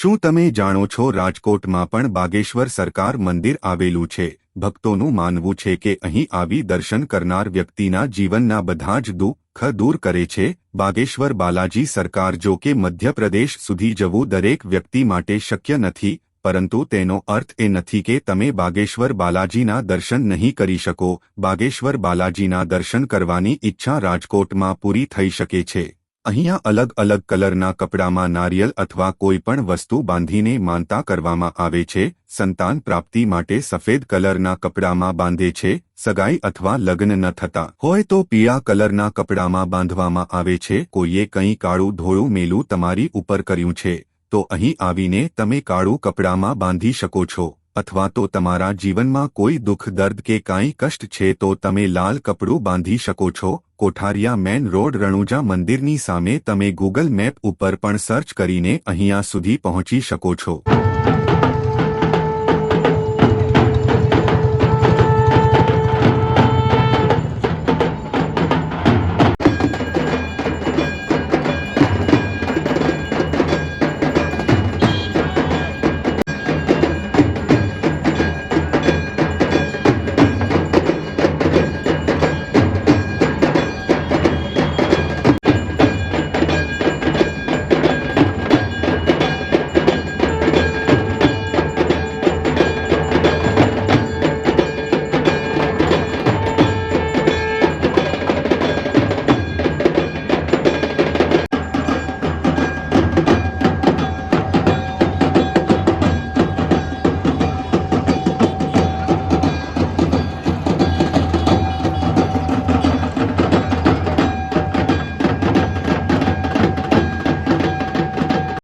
શું તમે જાણો છો રાજકોટમાં પણ બાગેશ્વર સરકાર મંદિર આવેલું છે? ભક્તોનું માનવું છે કે અહીં આવી દર્શન કરનાર વ્યક્તિના જીવનના બધા જ દુઃખ દૂર કરે છે. બાગેશ્વર બાલાજી સરકાર જો કે મધ્યપ્રદેશ સુધી જવું દરેક વ્યક્તિ માટે શક્ય નથી, પરંતુ તેનો અર્થ એ નથી કે તમે બાગેશ્વર બાલાજીના દર્શન નહીં કરી શકો. બાગેશ્વર બાલાજીના દર્શન કરવાની ઈચ્છા રાજકોટમાં પૂરી થઈ શકે છે. અહીંયા અલગ અલગ કલરના કપડામાં નારિયેલ અથવા કોઈ પણ વસ્તુ બાંધીને માનતા કરવામાં આવે છે. સંતાન પ્રાપ્તિ માટે સફેદ કલરના કપડામાં બાંધે છે. સગાઈ અથવા લગ્ન ન થતા હોય તો પીળા કલરના કપડામાં બાંધવામાં આવે છે. કોઈએ કંઈ કાળું ધોળું મેલું તમારી ઉપર કર્યું છે તો અહીં આવીને તમે કાળું કપડામાં બાંધી શકો છો. અથવા તો તમારા જીવનમાં કોઈ દુઃખ દર્દ કે કાંઈ કષ્ટ છે તો તમે લાલ કપડું બાંધી શકો છો. કોઠારિયા મેન રોડ રણુજા મંદિરની સામે તમે ગૂગલ મેપ ઉપર પણ સર્ચ કરીને અહીંયા સુધી પહોંચી શકો છો.